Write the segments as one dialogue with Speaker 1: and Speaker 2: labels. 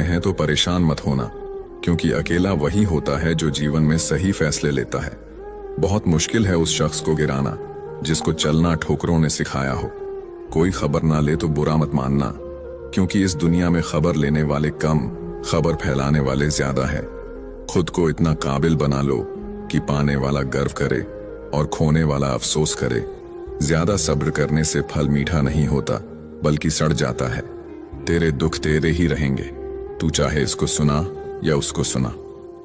Speaker 1: हैं तो परेशान मत होना, क्योंकि अकेला वही होता है जो जीवन में सही फैसले लेता है। बहुत मुश्किल है उस शख्स को गिराना जिसको चलना ठोकरों ने सिखाया हो। कोई खबर ना ले तो बुरा मत मानना, क्योंकि इस दुनिया में खबर लेने वाले कम, खबर फैलाने वाले ज्यादा है। खुद को इतना काबिल बना लो कि पाने वाला गर्व करे और खोने वाला अफसोस करे। ज्यादा सब्र करने से फल मीठा नहीं होता, बल्कि सड़ जाता है। तेरे दुख तेरे ही रहेंगे, तू चाहे इसको सुना या उसको सुना।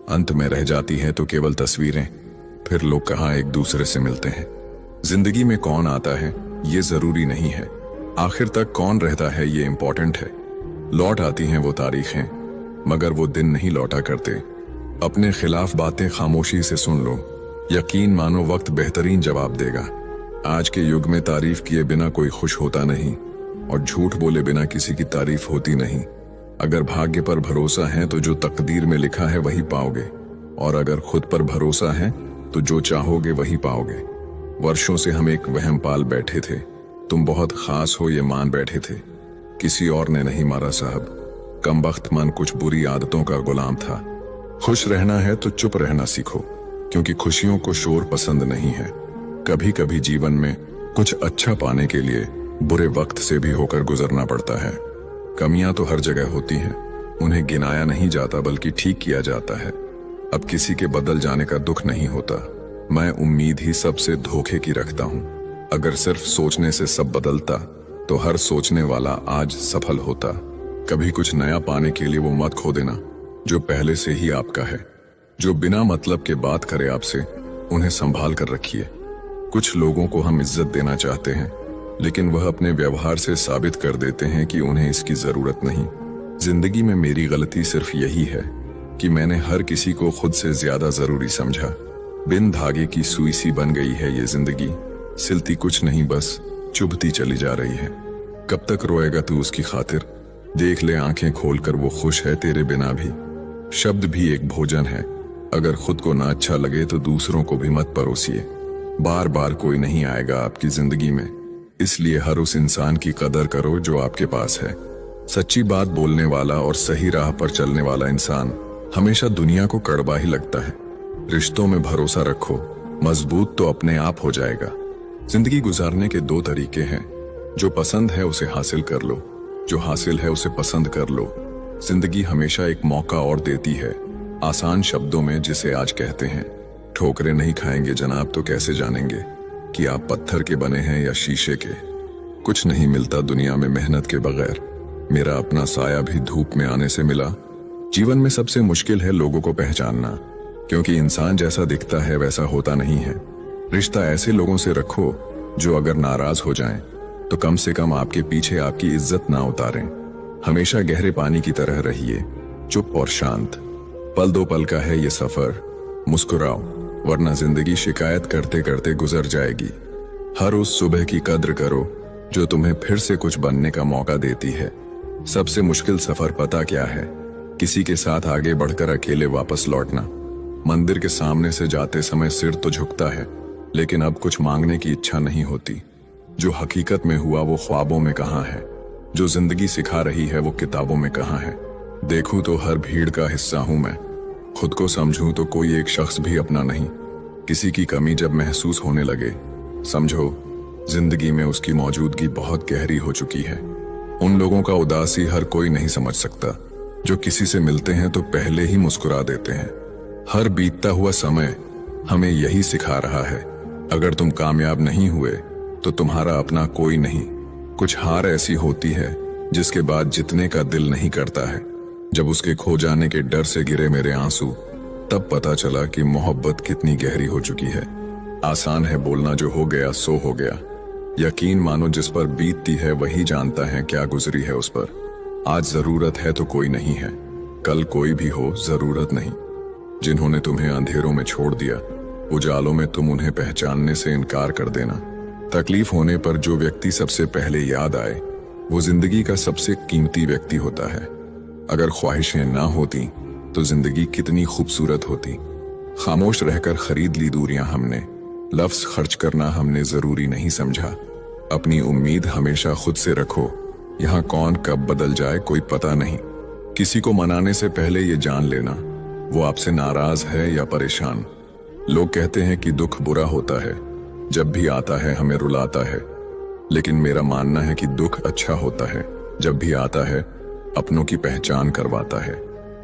Speaker 1: अंत में रह जाती है तो केवल तस्वीरें, फिर लोग कहाँ एक दूसरे से मिलते हैं। जिंदगी में कौन आता है ये जरूरी नहीं है, आखिर तक कौन रहता है ये इंपॉर्टेंट है। लौट आती हैं वो तारीखें, मगर वो दिन नहीं लौटा करते। अपने खिलाफ बातें खामोशी से सुन लो, यकीन मानो वक्त बेहतरीन जवाब देगा। आज के युग में तारीफ किए बिना कोई खुश होता नहीं, और झूठ बोले बिना किसी की तारीफ होती नहीं। अगर भाग्य पर भरोसा है तो जो तकदीर में लिखा है वही पाओगे, और अगर खुद पर भरोसा है तो जो चाहोगे वही पाओगे। वर्षों से हम एक वहम पाल बैठे थे, तुम बहुत खास हो ये मान बैठे थे। किसी और ने नहीं मारा साहब, कमबख्त मन कुछ बुरी आदतों का गुलाम था। खुश रहना है तो चुप रहना सीखो, क्योंकि खुशियों को शोर पसंद नहीं है। कभी कभी जीवन में कुछ अच्छा पाने के लिए बुरे वक्त से भी होकर गुजरना पड़ता है। कमियां तो हर जगह होती हैं, उन्हें गिनाया नहीं जाता बल्कि ठीक किया जाता है। अब किसी के बदल जाने का दुख नहीं होता, मैं उम्मीद ही सबसे धोखे की रखता हूँ। अगर सिर्फ सोचने से सब बदलता तो हर सोचने वाला आज सफल होता। कभी कुछ नया पाने के लिए वो मत खो देना जो पहले से ही आपका है। जो बिना मतलब के बात करे आपसे, उन्हें संभाल कर रखिए। कुछ लोगों को हम इज्जत देना चाहते हैं, लेकिन वह अपने व्यवहार से साबित कर देते हैं कि उन्हें इसकी जरूरत नहीं। जिंदगी में मेरी गलती सिर्फ यही है कि मैंने हर किसी को खुद से ज्यादा जरूरी समझा। बिन धागे की सुई सी बन गई है ये जिंदगी, सिलती कुछ नहीं बस चुभती चली जा रही है। कब तक रोएगा तू उसकी खातिर? देख ले आंखें खोलकर वो खुश है तेरे बिना भी। शब्द भी एक भोजन है, अगर खुद को ना अच्छा लगे तो दूसरों को भी मत परोसिए। बार बार कोई नहीं आएगा आपकी जिंदगी में, इसलिए हर उस इंसान की कदर करो जो आपके पास है। सच्ची बात बोलने वाला और सही राह पर चलने वाला इंसान हमेशा दुनिया को कड़वा ही लगता है। रिश्तों में भरोसा रखो, मजबूत तो अपने आप हो जाएगा। जिंदगी गुजारने के दो तरीके हैं, जो पसंद है उसे हासिल कर लो, जो हासिल है उसे पसंद कर लो। जिंदगी हमेशा एक मौका और देती है, आसान शब्दों में जिसे आज कहते हैं। ठोकरें नहीं खाएंगे जनाब तो कैसे जानेंगे कि आप पत्थर के बने हैं या शीशे के। कुछ नहीं मिलता दुनिया में मेहनत के बगैर, मेरा अपना साया भी धूप में आने से मिला। जीवन में सबसे मुश्किल है लोगों को पहचानना, क्योंकि इंसान जैसा दिखता है वैसा होता नहीं है। रिश्ता ऐसे लोगों से रखो जो अगर नाराज हो जाएं तो कम से कम आपके पीछे आपकी इज्जत ना उतारें। हमेशा गहरे पानी की तरह रहिए, चुप और शांत। पल दो पल का है ये सफर, मुस्कुराओ, वरना जिंदगी शिकायत करते करते गुजर जाएगी। हर उस सुबह की कद्र करो जो तुम्हें फिर से कुछ बनने का मौका देती है। सबसे मुश्किल सफर पता क्या है? किसी के साथ आगे बढ़कर अकेले वापस लौटना। मंदिर के सामने से जाते समय सिर तो झुकता है, लेकिन अब कुछ मांगने की इच्छा नहीं होती। जो हकीकत में हुआ वो ख्वाबों में कहाँ है, जो जिंदगी सिखा रही है वो किताबों में कहाँ है। देखूं तो हर भीड़ का हिस्सा हूं मैं, खुद को समझूं तो कोई एक शख्स भी अपना नहीं। किसी की कमी जब महसूस होने लगे, समझो जिंदगी में उसकी मौजूदगी बहुत गहरी हो चुकी है। उन लोगों का उदासी हर कोई नहीं समझ सकता, जो किसी से मिलते हैं तो पहले ही मुस्कुरा देते हैं। हर बीतता हुआ समय हमें यही सिखा रहा है, अगर तुम कामयाब नहीं हुए तो तुम्हारा अपना कोई नहीं। कुछ हार ऐसी होती है जिसके बाद जितने का दिल नहीं करता है। जब उसके खो जाने के डर से गिरे मेरे आंसू, तब पता चला कि मोहब्बत कितनी गहरी हो चुकी है। आसान है बोलना जो हो गया सो हो गया, यकीन मानो जिस पर बीतती है वही जानता है क्या गुजरी है उस पर। आज जरूरत है तो कोई नहीं है, कल कोई भी हो जरूरत नहीं। जिन्होंने तुम्हें अंधेरों में छोड़ दिया, उजालों में तुम उन्हें पहचानने से इनकार कर देना। तकलीफ होने पर जो व्यक्ति सबसे पहले याद आए वो जिंदगी का सबसे कीमती व्यक्ति होता है। अगर ख्वाहिशें ना होती तो जिंदगी कितनी खूबसूरत होती। खामोश रहकर खरीद ली दूरियां हमने, लफ्ज खर्च करना हमने जरूरी नहीं समझा। अपनी उम्मीद हमेशा खुद से रखो, यहाँ कौन कब बदल जाए कोई पता नहीं। किसी को मनाने से पहले ये जान लेना वो आपसे नाराज है या परेशान। लोग कहते हैं कि दुख बुरा होता है, जब भी आता है हमें रुलाता है, लेकिन मेरा मानना है कि दुख अच्छा होता है, जब भी आता है अपनों की पहचान करवाता है।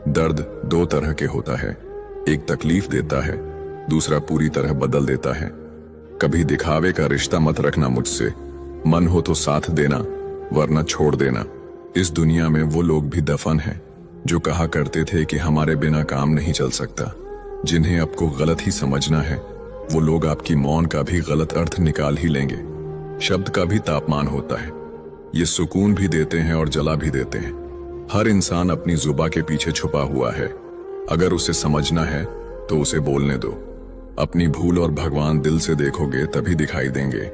Speaker 1: दर्द दो तरह के होता है, एक तकलीफ देता है, दूसरा पूरी तरह बदल देता है। कभी दिखावे का रिश्ता मत रखना मुझसे, मन हो तो साथ देना वरना छोड़ देना। इस दुनिया में वो लोग भी दफन हैं जो कहा करते थे कि हमारे बिना काम नहीं चल सकता। जिन्हें आपको गलत ही समझना है वो लोग आपकी मौन का भी गलत अर्थ निकाल ही लेंगे। शब्द का भी तापमान होता है, ये सुकून भी देते हैं और जला भी देते हैं। हर इंसान अपनी जुबा के पीछे छुपा हुआ है, अगर उसे समझना है तो उसे बोलने दो। अपनी भूल और भगवान दिल से देखोगे तभी दिखाई देंगे।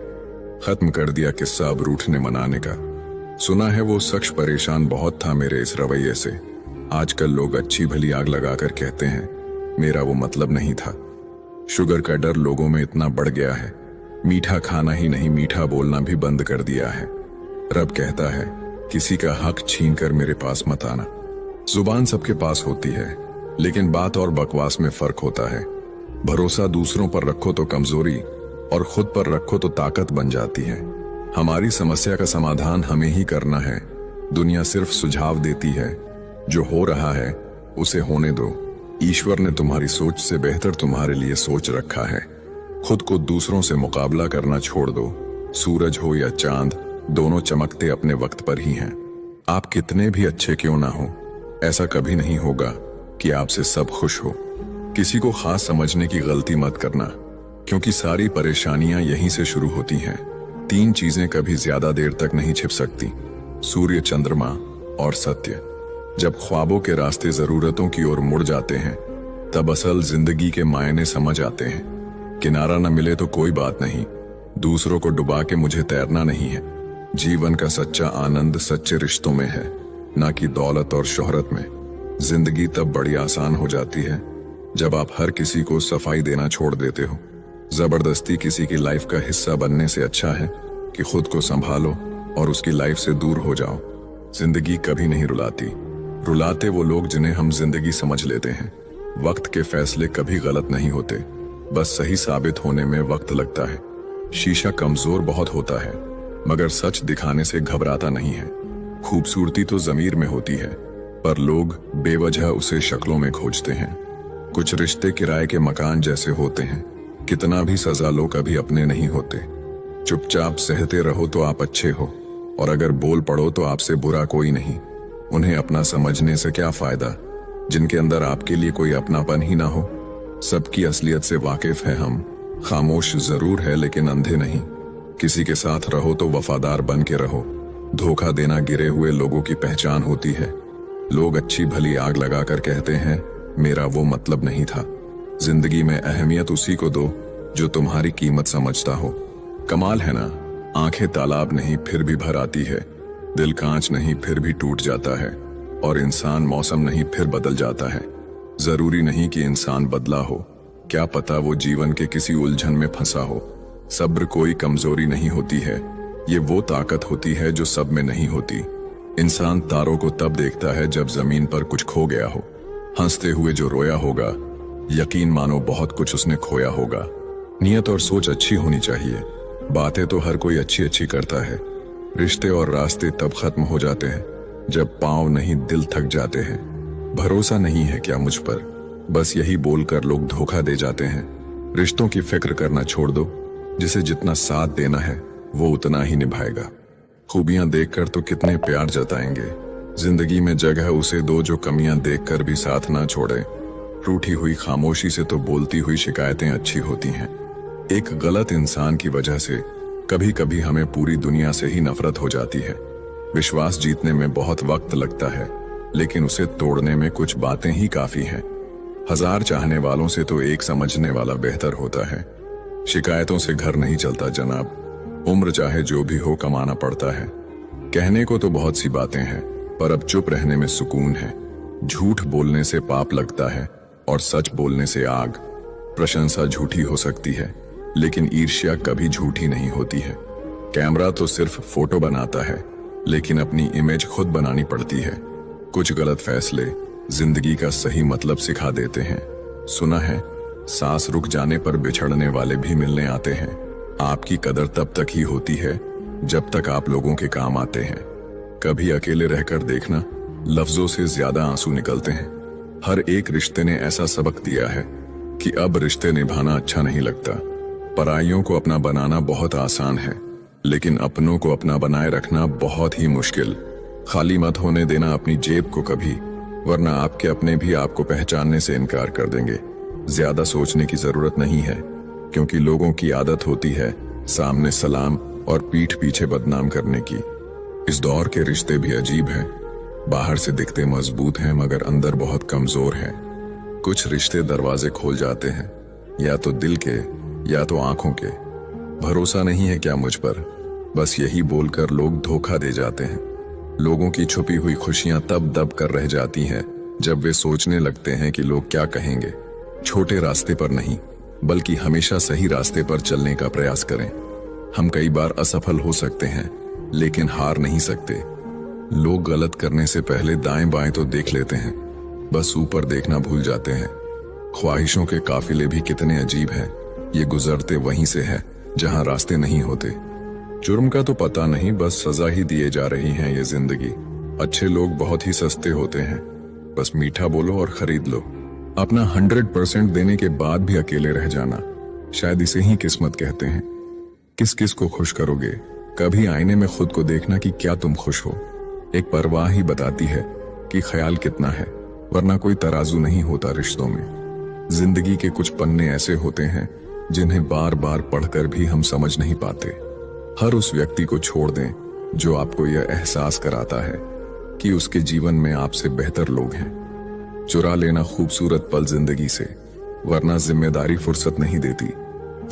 Speaker 1: खत्म कर दिया किस्सा अब रूठने मनाने का। सुना है वो शख्स परेशान बहुत था मेरे इस रवैये से। आजकल लोग अच्छी भली आग लगाकर कहते हैं मेरा वो मतलब नहीं था। शुगर का डर लोगों में इतना बढ़ गया है, मीठा खाना ही नहीं मीठा बोलना भी बंद कर दिया है। रब कहता है किसी का हक छीन कर मेरे पास मत आना। जुबान सबके पास होती है, लेकिन बात और बकवास में फर्क होता है। भरोसा दूसरों पर रखो तो कमजोरी और खुद पर रखो तो ताकत बन जाती है। हमारी समस्या का समाधान हमें ही करना है, दुनिया सिर्फ सुझाव देती है। जो हो रहा है उसे होने दो, ईश्वर ने तुम्हारी सोच से बेहतर तुम्हारे लिए सोच रखा है। खुद को दूसरों से मुकाबला करना छोड़ दो। सूरज हो या चांद, दोनों चमकते अपने वक्त पर ही हैं। आप कितने भी अच्छे क्यों ना हो, ऐसा कभी नहीं होगा कि आपसे सब खुश हो। किसी को खास समझने की गलती मत करना, क्योंकि सारी परेशानियां यहीं से शुरू होती हैं। तीन चीजें कभी ज्यादा देर तक नहीं छिप सकती, सूर्य, चंद्रमा और सत्य। जब ख्वाबों के रास्ते जरूरतों की ओर मुड़ जाते हैं तब असल जिंदगी के मायने समझ आते हैं। किनारा न मिले तो कोई बात नहीं, दूसरों को डुबा के मुझे तैरना नहीं है। जीवन का सच्चा आनंद सच्चे रिश्तों में है, ना कि दौलत और शोहरत में। जिंदगी तब बड़ी आसान हो जाती है जब आप हर किसी को सफाई देना छोड़ देते हो। जबरदस्ती किसी की लाइफ का हिस्सा बनने से अच्छा है कि खुद को संभालो और उसकी लाइफ से दूर हो जाओ। जिंदगी कभी नहीं रुलाती, रुलाते वो लोग जिन्हें हम जिंदगी समझ लेते हैं। वक्त के फैसले कभी गलत नहीं होते, बस सही साबित होने में वक्त लगता है। शीशा कमजोर बहुत होता है, मगर सच दिखाने से घबराता नहीं है। खूबसूरती तो जमीर में होती है, पर लोग बेवजह उसे शक्लों में खोजते हैं। कुछ रिश्ते किराए के मकान जैसे होते हैं, कितना भी सजा लो कभी अपने नहीं होते। चुपचाप सहते रहो तो आप अच्छे हो, और अगर बोल पड़ो तो आपसे बुरा कोई नहीं। उन्हें अपना समझने से क्या फायदा जिनके अंदर आपके लिए कोई अपनापन ही ना हो। सबकी असलियत से वाकिफ है हम, खामोश जरूर है लेकिन अंधे नहीं। किसी के साथ रहो तो वफादार बन के रहो, धोखा देना गिरे हुए लोगों की पहचान होती है। लोग अच्छी भली आग लगाकर कहते हैं मेरा वो मतलब नहीं था। जिंदगी में अहमियत उसी को दो जो तुम्हारी कीमत समझता हो। कमाल है ना, आंखें तालाब नहीं फिर भी भर आती है, दिल कांच नहीं फिर भी टूट जाता है, और इंसान मौसम नहीं फिर बदल जाता है। जरूरी नहीं कि इंसान बदला हो, क्या पता वो जीवन के किसी उलझन में फंसा हो। सब्र कोई कमजोरी नहीं होती है, ये वो ताकत होती है जो सब में नहीं होती। इंसान तारों को तब देखता है जब जमीन पर कुछ खो गया हो। हंसते हुए जो रोया होगा, यकीन मानो बहुत कुछ उसने खोया होगा। नियत और सोच अच्छी होनी चाहिए, बातें तो हर कोई अच्छी अच्छी करता है। रिश्ते और रास्ते तब खत्म हो जाते हैं जब पांव नहीं दिल थक जाते हैं। भरोसा नहीं है क्या मुझ पर, बस यही बोलकर लोग धोखा दे जाते हैं। रिश्तों की फिक्र करना छोड़ दो, जिसे जितना साथ देना है वो उतना ही निभाएगा। खूबियां देखकर तो कितने प्यार जताएंगे, जिंदगी में जगह उसे दो जो कमियां देखकर भी साथ ना छोड़े। रूठी हुई खामोशी से तो बोलती हुई शिकायतें अच्छी होती हैं। एक गलत इंसान की वजह से कभी कभी हमें पूरी दुनिया से ही नफरत हो जाती है। विश्वास जीतने में बहुत वक्त लगता है, लेकिन उसे तोड़ने में कुछ बातें ही काफी हैं। 1000 चाहने वालों से तो एक समझने वाला बेहतर होता है। शिकायतों से घर नहीं चलता जनाब, उम्र चाहे जो भी हो कमाना पड़ता है। कहने को तो बहुत सी बातें हैं, पर अब चुप रहने में सुकून है। झूठ बोलने से पाप लगता है और सच बोलने से आग। प्रशंसा झूठी हो सकती है, लेकिन ईर्ष्या कभी झूठी नहीं होती है। कैमरा तो सिर्फ फोटो बनाता है, लेकिन अपनी इमेज खुद बनानी पड़ती है। कुछ गलत फैसले जिंदगी का सही मतलब सिखा देते हैं। सुना है, सांस रुक जाने पर बिछड़ने वाले भी मिलने आते हैं। आपकी कदर तब तक ही होती है जब तक आप लोगों के काम आते हैं। कभी अकेले रहकर देखना, लफ्जों से ज्यादा आंसू निकलते हैं। हर एक रिश्ते ने ऐसा सबक दिया है कि अब रिश्ते निभाना अच्छा नहीं लगता। पराइयों को अपना बनाना बहुत आसान है, लेकिन अपनों को अपना बनाए रखना बहुत ही मुश्किल। खाली मत होने देना अपनी जेब को कभी, वरना आपके अपने भी आपको पहचानने से इनकार कर देंगे। ज्यादा सोचने की जरूरत नहीं है, क्योंकि लोगों की आदत होती है सामने सलाम और पीठ पीछे बदनाम करने की। इस दौर के रिश्ते भी अजीब हैं। बाहर से दिखते मजबूत हैं मगर अंदर बहुत कमजोर हैं। कुछ रिश्ते दरवाजे खोल जाते हैं, या तो दिल के या तो आंखों के। भरोसा नहीं है क्या मुझ पर, बस यही बोलकर लोग धोखा दे जाते हैं। लोगों की छुपी हुई खुशियां तब दब कर रह जाती हैं जब वे सोचने लगते हैं कि लोग क्या कहेंगे। छोटे रास्ते पर नहीं, बल्कि हमेशा सही रास्ते पर चलने का प्रयास करें। हम कई बार असफल हो सकते हैं, लेकिन हार नहीं सकते। लोग गलत करने से पहले दाएं बाएं तो देख लेते हैं, बस ऊपर देखना भूल जाते हैं। ख्वाहिशों के काफिले भी कितने अजीब हैं, ये गुजरते वहीं से है जहां रास्ते नहीं होते। जुर्म का तो पता नहीं, बस सजा ही दिए जा रही हैं ये जिंदगी। अच्छे लोग बहुत ही सस्ते होते हैं, बस मीठा बोलो और खरीद लो। अपना 100% देने के बाद भी अकेले रह जाना, शायद इसे ही किस्मत कहते हैं। किस किस को खुश करोगे? कभी आईने में खुद को देखना कि क्या तुम खुश हो। एक परवाह ही बताती है कि ख्याल कितना है, वरना कोई तराजू नहीं होता रिश्तों में। जिंदगी के कुछ पन्ने ऐसे होते हैं जिन्हें बार बार पढ़कर भी हम समझ नहीं पाते। हर उस व्यक्ति को छोड़ दें जो आपको यह एहसास कराता है कि उसके जीवन में आपसे बेहतर लोग हैं। चुरा लेना खूबसूरत पल जिंदगी से, वरना जिम्मेदारी फुर्सत नहीं देती।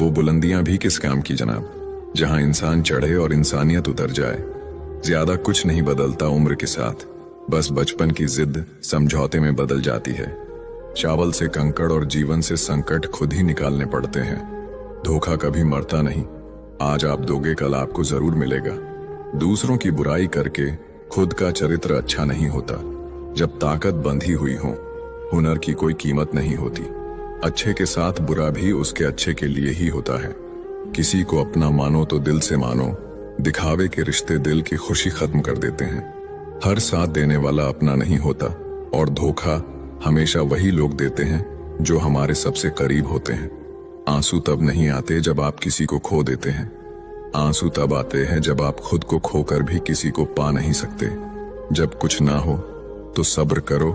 Speaker 1: वो बुलंदियां भी किस काम की जनाब, जहां इंसान चढ़े और इंसानियत उतर जाए। ज्यादा कुछ नहीं बदलता उम्र के साथ, बस बचपन की जिद समझौते में बदल जाती है। चावल से कंकड़ और जीवन से संकट खुद ही निकालने पड़ते हैं। धोखा कभी मरता नहीं, आज आप दोगे कल आपको जरूर मिलेगा। दूसरों की बुराई करके खुद का चरित्र अच्छा नहीं होता। जब ताकत बंधी हुई हो, हुनर की कोई कीमत नहीं होती। अच्छे के साथ बुरा भी उसके अच्छे के लिए ही होता है। किसी को अपना मानो तो दिल से मानो, दिखावे के रिश्ते दिल की खुशी खत्म कर देते हैं। हर साथ देने वाला अपना नहीं होता, और धोखा हमेशा वही लोग देते हैं जो हमारे सबसे करीब होते हैं। आंसू तब नहीं आते जब आप किसी को खो देते हैं, आंसू तब आते हैं जब आप खुद को खोकर भी किसी को पा नहीं सकते। जब कुछ ना हो तो सब्र करो,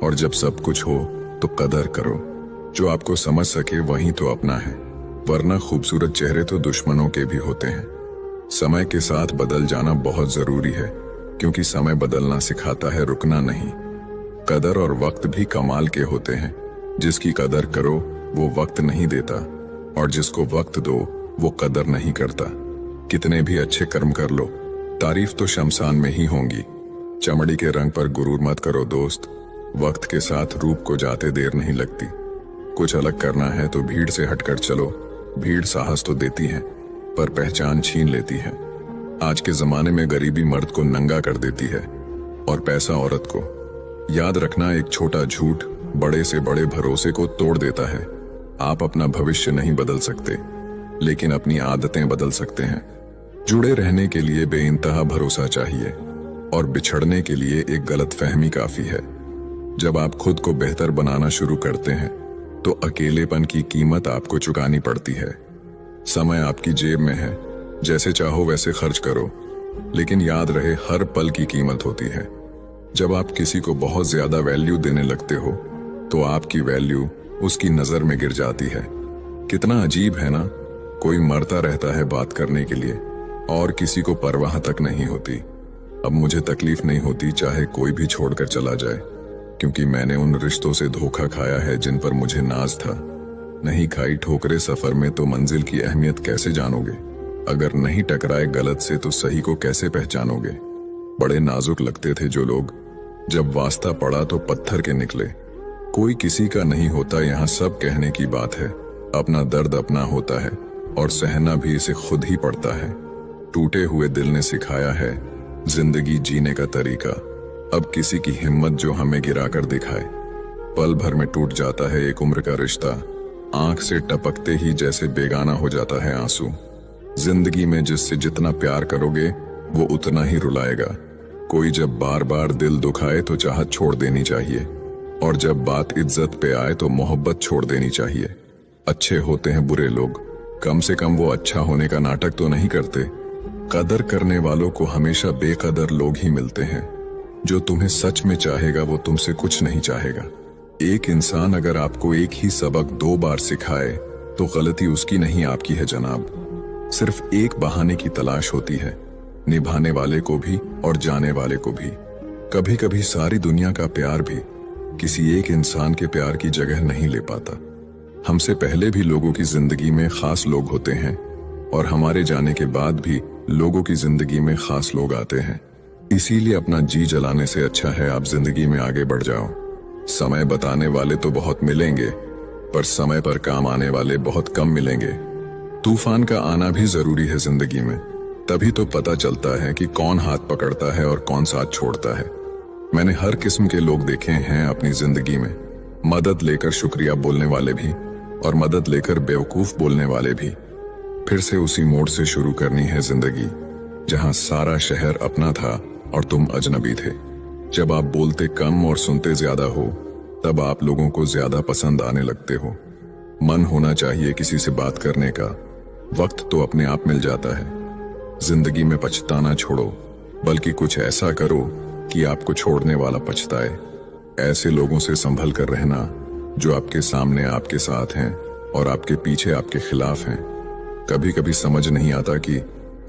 Speaker 1: और जब सब कुछ हो तो कदर करो। जो आपको समझ सके वही तो अपना है, वरना खूबसूरत चेहरे तो दुश्मनों के भी होते हैं। समय के साथ बदल जाना बहुत जरूरी है, क्योंकि समय बदलना सिखाता है, रुकना नहीं। कदर और वक्त भी कमाल के होते हैं। जिसकी कदर करो वो वक्त नहीं देता, और जिसको वक्त दो वो कदर नहीं करता। कितने भी अच्छे कर्म कर लो, तारीफ तो शमशान में ही होंगी। चमड़ी के रंग पर गुरूर मत करो दोस्त, वक्त के साथ रूप को जाते देर नहीं लगती। कुछ अलग करना है तो भीड़ से हटकर चलो। भीड़ साहस तो देती है, पर पहचान छीन लेती है। आज के जमाने में गरीबी मर्द को नंगा कर देती है, और पैसा औरत को। याद रखना, एक छोटा झूठ बड़े से बड़े भरोसे को तोड़ देता है। आप अपना भविष्य नहीं बदल सकते, लेकिन अपनी आदतें बदल सकते हैं। जुड़े रहने के लिए बेइंतहा भरोसा चाहिए, और बिछड़ने के लिए एक गलतफहमी काफी है। जब आप खुद को बेहतर बनाना शुरू करते हैं तो अकेलेपन की कीमत आपको चुकानी पड़ती है। समय आपकी जेब में है, जैसे चाहो वैसे खर्च करो, लेकिन याद रहे हर पल की कीमत होती है। जब आप किसी को बहुत ज्यादा वैल्यू देने लगते हो तो आपकी वैल्यू उसकी नजर में गिर जाती है। कितना अजीब है ना, कोई मरता रहता है बात करने के लिए और किसी को परवाह तक नहीं होती। अब मुझे तकलीफ नहीं होती चाहे कोई भी छोड़कर चला जाए, क्योंकि मैंने उन रिश्तों से धोखा खाया है जिन पर मुझे नाज था। नहीं खाई ठोकरे सफर में तो मंजिल की अहमियत कैसे जानोगे? अगर नहीं टकराए गलत से तो सही को कैसे पहचानोगे? बड़े नाजुक लगते थे जो लोग, जब वास्ता पड़ा तो पत्थर के निकले। कोई किसी का नहीं होता, यहाँ सब कहने की बात है। अपना दर्द अपना होता है, और सहना भी इसे खुद ही पड़ता है। टूटे हुए दिल ने सिखाया है जिंदगी जीने का तरीका। अब किसी की हिम्मत जो हमें गिरा कर दिखाए। पल भर में टूट जाता है एक उम्र का रिश्ता, आंख से टपकते ही जैसे बेगाना हो जाता है आंसू। जिंदगी में जिससे जितना प्यार करोगे वो उतना ही रुलाएगा। कोई जब बार बार दिल दुखाए तो चाहत छोड़ देनी चाहिए, और जब बात इज्जत पे आए तो मोहब्बत छोड़ देनी चाहिए। अच्छे होते हैं बुरे लोग, कम से कम वो अच्छा होने का नाटक तो नहीं करते। कदर करने वालों को हमेशा बेकदर लोग ही मिलते हैं। जो तुम्हें सच में चाहेगा वो तुमसे कुछ नहीं चाहेगा। एक इंसान अगर आपको एक ही सबक 2 बार सिखाए तो गलती उसकी नहीं आपकी है जनाब। सिर्फ एक बहाने की तलाश होती है, निभाने वाले को भी और जाने वाले को भी। कभी कभी सारी दुनिया का प्यार भी किसी एक इंसान के प्यार की जगह नहीं ले पाता। हमसे पहले भी लोगों की जिंदगी में खास लोग होते हैं, और हमारे जाने के बाद भी लोगों की जिंदगी में खास लोग आते हैं। इसीलिए अपना जी जलाने से अच्छा है आप जिंदगी में आगे बढ़ जाओ। समय बताने वाले तो बहुत मिलेंगे, पर समय पर काम आने वाले बहुत कम मिलेंगे। तूफान का आना भी जरूरी है जिंदगी में, तभी तो पता चलता है कि कौन हाथ पकड़ता है और कौन साथ छोड़ता है। मैंने हर किस्म के लोग देखे हैं अपनी जिंदगी में, मदद लेकर शुक्रिया बोलने वाले भी और मदद लेकर बेवकूफ बोलने वाले भी। फिर से उसी मोड़ से शुरू करनी है जिंदगी, जहां सारा शहर अपना था और तुम अजनबी थे। जब आप बोलते कम और सुनते ज्यादा हो, तब आप लोगों को ज्यादा पसंद आने लगते हो। मन होना चाहिए किसी से बात करने का, वक्त तो अपने आप मिल जाता है। जिंदगी में पछताना छोड़ो, बल्कि कुछ ऐसा करो कि आपको छोड़ने वाला पछताए। ऐसे लोगों से संभल कर रहना जो आपके सामने आपके साथ हैं और आपके पीछे आपके खिलाफ हैं। कभी कभी समझ नहीं आता कि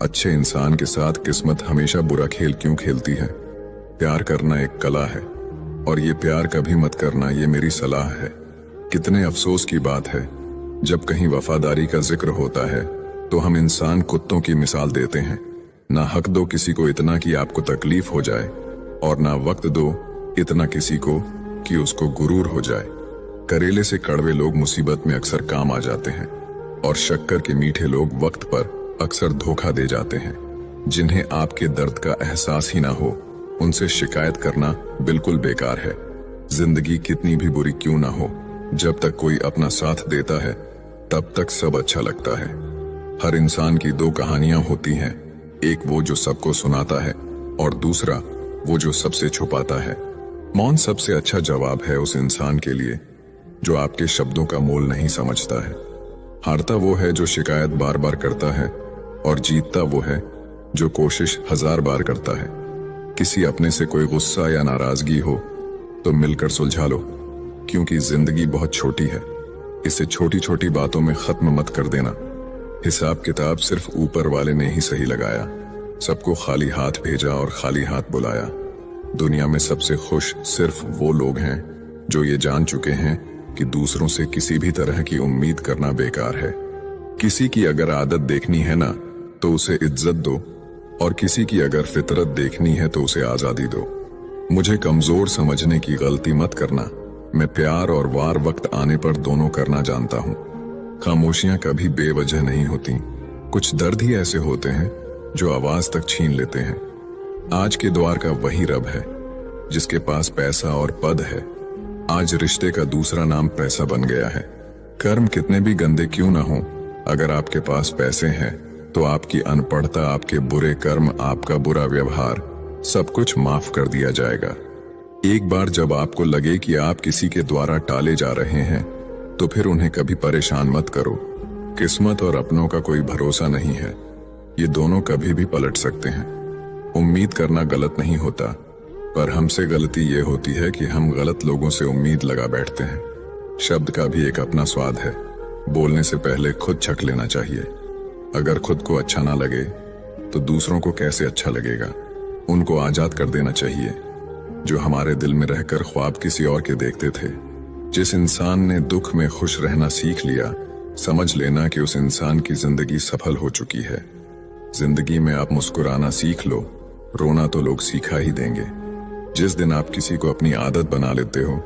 Speaker 1: अच्छे इंसान के साथ किस्मत हमेशा बुरा खेल क्यों खेलती है। प्यार करना एक कला है, और ये प्यार कभी मत करना, ये मेरी सलाह है। कितने अफसोस की बात है, जब कहीं वफादारी का जिक्र होता है तो हम इंसान कुत्तों की मिसाल देते हैं। ना हक दो किसी को इतना कि आपको तकलीफ हो जाए, और ना वक्त दो इतना किसी को कि उसको गुरूर हो जाए। करेले से कड़वे लोग मुसीबत में अक्सर काम आ जाते हैं, और शक्कर के मीठे लोग वक्त पर अक्सर धोखा दे जाते हैं। जिन्हें आपके दर्द का एहसास ही ना हो, उनसे शिकायत करना बिल्कुल बेकार है। जिंदगी कितनी भी बुरी क्यों ना हो, जब तक कोई अपना साथ देता है तब तक सब अच्छा लगता है। हर इंसान की 2 कहानियां होती हैं, एक वो जो सबको सुनाता है और दूसरा वो जो सबसे छुपाता है। मौन सबसे अच्छा जवाब है उस इंसान के लिए जो आपके शब्दों का मोल नहीं समझता है। हारता वो है जो शिकायत बार बार करता है, और जीतता वो है जो कोशिश 1000 बार करता है। किसी अपने से कोई गुस्सा या नाराजगी हो तो मिलकर सुलझा लो, क्योंकि जिंदगी बहुत छोटी है। इसे छोटी छोटी बातों में खत्म मत कर देना। हिसाब किताब सिर्फ ऊपर वाले ने ही सही लगाया। सबको खाली हाथ भेजा और खाली हाथ बुलाया। दुनिया में सबसे खुश सिर्फ वो लोग हैं जो ये जान चुके हैं कि दूसरों से किसी भी तरह की उम्मीद करना बेकार है। किसी की अगर आदत देखनी है ना तो उसे इज्जत दो, और किसी की अगर फितरत देखनी है तो उसे आजादी दो। मुझे कमजोर समझने की गलती मत करना। मैं प्यार और वार वक्त आने पर दोनों करना जानता हूँ। खामोशियां कभी बेवजह नहीं होती। कुछ दर्द ही ऐसे होते हैं जो आवाज तक छीन लेते हैं। आज के द्वार का वही रब है जिसके पास पैसा और पद है। आज रिश्ते का दूसरा नाम पैसा बन गया है। कर्म कितने भी गंदे क्यों ना हो, अगर आपके पास पैसे हैं तो आपकी अनपढ़ता, आपके बुरे कर्म, आपका बुरा व्यवहार, सब कुछ माफ कर दिया जाएगा। एक बार जब आपको लगे कि आप किसी के द्वारा टाले जा रहे हैं तो फिर उन्हें कभी परेशान मत करो। किस्मत और अपनों का कोई भरोसा नहीं है, ये दोनों कभी भी पलट सकते हैं। उम्मीद करना गलत नहीं होता, पर हमसे गलती ये होती है कि हम गलत लोगों से उम्मीद लगा बैठते हैं। शब्द का भी एक अपना स्वाद है, बोलने से पहले खुद छक लेना चाहिए। अगर खुद को अच्छा ना लगे तो दूसरों को कैसे अच्छा लगेगा। उनको आजाद कर देना चाहिए जो हमारे दिल में रहकर ख्वाब किसी और के देखते थे। जिस इंसान ने दुख में खुश रहना सीख लिया, समझ लेना कि उस इंसान की जिंदगी सफल हो चुकी है। जिंदगी में आप मुस्कुराना सीख लो, रोना तो लोग सीखा ही देंगे। जिस दिन आप किसी को अपनी आदत बना लेते हो,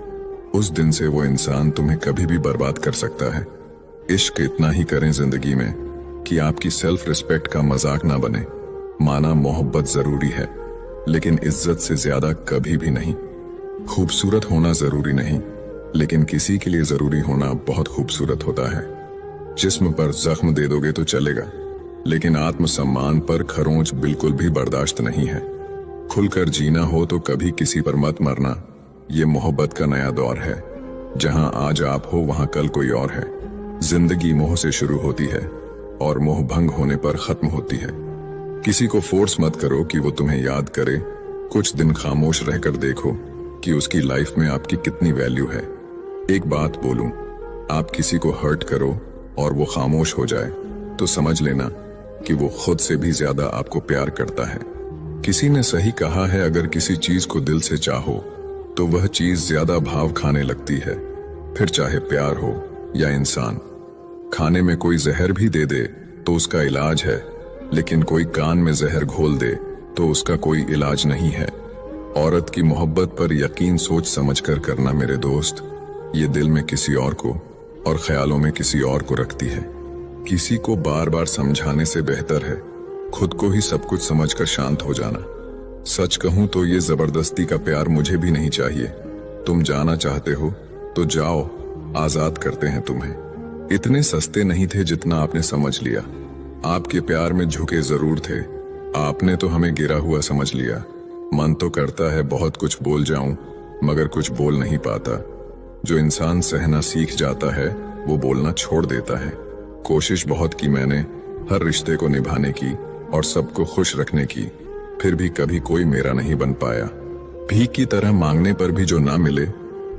Speaker 1: उस दिन से वो इंसान तुम्हें कभी भी बर्बाद कर सकता है। इश्क इतना ही करें जिंदगी में कि आपकी सेल्फ रिस्पेक्ट का मजाक ना बने। माना मोहब्बत जरूरी है, लेकिन इज्जत से ज्यादा कभी भी नहीं। खूबसूरत होना जरूरी नहीं, लेकिन किसी के लिए जरूरी होना बहुत खूबसूरत होता है। जिस्म पर जख्म दे दोगे तो चलेगा, लेकिन आत्मसम्मान पर खरोंच बिल्कुल भी बर्दाश्त नहीं है। खुलकर जीना हो तो कभी किसी पर मत मरना। ये मोहब्बत का नया दौर है। जहां आज आप हो वहां कल कोई और है। जिंदगी मोह से शुरू होती है और मोह भंग होने पर खत्म होती है। किसी को फोर्स मत करो कि वो तुम्हें याद करे। कुछ दिन खामोश रहकर देखो कि उसकी लाइफ में आपकी कितनी वैल्यू है। एक बात बोलूं, आप किसी को हर्ट करो और वो खामोश हो जाए तो समझ लेना कि वो खुद से भी ज्यादा आपको प्यार करता है। किसी ने सही कहा है, अगर किसी चीज को दिल से चाहो तो वह चीज ज्यादा भाव खाने लगती है, फिर चाहे प्यार हो या इंसान। खाने में कोई जहर भी दे दे तो उसका इलाज है, लेकिन कोई कान में जहर घोल दे तो उसका कोई इलाज नहीं है। औरत की मोहब्बत पर यकीन सोच समझकर करना मेरे दोस्त। ये दिल में किसी और को और ख्यालों में किसी और को रखती है। किसी को बार बार समझाने से बेहतर है खुद को ही सब कुछ समझकर शांत हो जाना। सच कहूं तो ये जबरदस्ती का प्यार मुझे भी नहीं चाहिए। तुम जाना चाहते हो तो जाओ, आजाद करते हैं तुम्हें। इतने सस्ते नहीं थे जितना आपने समझ लिया। आपके प्यार में झुके जरूर थे, आपने तो हमें गिरा हुआ समझ लिया। मन तो करता है बहुत कुछ बोल जाऊं, मगर कुछ बोल नहीं पाता। जो इंसान सहना सीख जाता है वो बोलना छोड़ देता है। कोशिश बहुत की मैंने हर रिश्ते को निभाने की और सबको खुश रखने की, फिर भी कभी कोई मेरा नहीं बन पाया। भीख की तरह मांगने पर भी जो ना मिले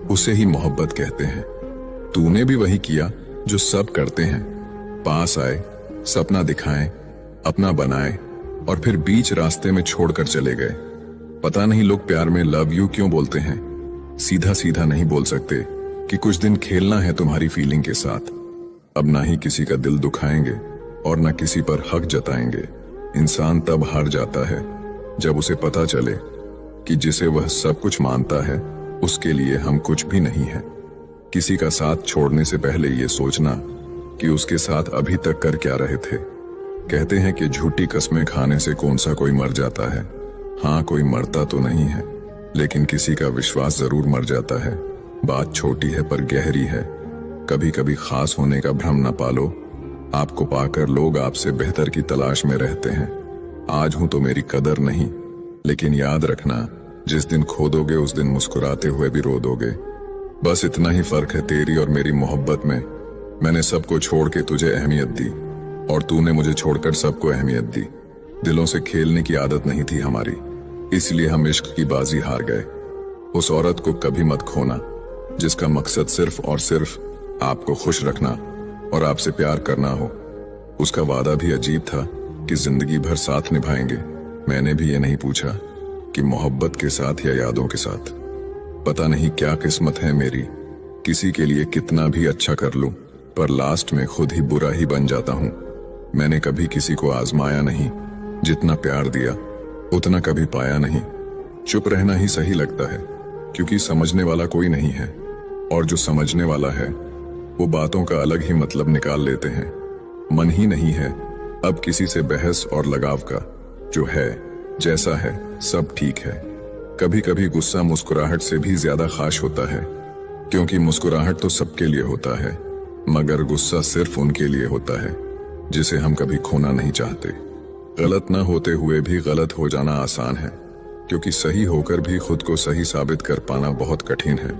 Speaker 1: उसे ही मोहब्बत कहते हैं। तूने भी वही किया जो सब करते हैं। पास आए, सपना दिखाएं, अपना बनाए और फिर बीच रास्ते में छोड़कर चले गए। पता नहीं लोग प्यार में लव यू क्यों बोलते हैं। सीधा सीधा नहीं बोल सकते कि कुछ दिन खेलना है तुम्हारी फीलिंग के साथ। अब ना ही किसी का दिल दुखाएंगे और ना किसी पर हक जताएंगे। इंसान तब हार जाता है जब उसे पता चले कि जिसे वह सब कुछ मानता है उसके लिए हम कुछ भी नहीं है। किसी का साथ छोड़ने से पहले ये सोचना कि उसके साथ अभी तक कर क्या रहे थे। कहते हैं कि झूठी कस्में खाने से कौन सा कोई मर जाता है। हाँ, कोई मरता तो नहीं है, लेकिन किसी का विश्वास जरूर मर जाता है। बात छोटी है पर गहरी है। कभी कभी खास होने का भ्रम न पालो। आपको पाकर लोग आपसे बेहतर की तलाश में रहते हैं। आज हूं तो मेरी कदर नहीं, लेकिन याद रखना जिस दिन खो दोगे उस दिन मुस्कुराते हुए भी रो दोगे। बस इतना ही फर्क है तेरी और मेरी मोहब्बत में। मैंने सबको छोड़ के तुझे अहमियत दी और तूने मुझे छोड़कर सबको अहमियत दी। दिलों से खेलने की आदत नहीं थी हमारी, इसलिए हम इश्क की बाजी हार गए। उस औरत को कभी मत खोना जिसका मकसद सिर्फ और सिर्फ आपको खुश रखना और आपसे प्यार करना हो। उसका वादा भी अजीब था कि जिंदगी भर साथ निभाएंगे। मैंने भी ये नहीं पूछा कि मोहब्बत के साथ या यादों के साथ। पता नहीं क्या किस्मत है मेरी, किसी के लिए कितना भी अच्छा कर लूं पर लास्ट में खुद ही बुरा ही बन जाता हूं। मैंने कभी किसी को आजमाया नहीं, जितना प्यार दिया उतना कभी पाया नहीं। चुप रहना ही सही लगता है क्योंकि समझने वाला कोई नहीं है, और जो समझने वाला है वो बातों का अलग ही मतलब निकाल लेते हैं। मन ही नहीं है अब किसी से बहस और लगाव का। जो है जैसा है सब ठीक है। कभी कभी गुस्सा मुस्कुराहट से भी ज्यादा खास होता है, क्योंकि मुस्कुराहट तो सबके लिए होता है, मगर गुस्सा सिर्फ उनके लिए होता है जिसे हम कभी खोना नहीं चाहते। गलत न होते हुए भी गलत हो जाना आसान है, क्योंकि सही होकर भी खुद को सही साबित कर पाना बहुत कठिन है।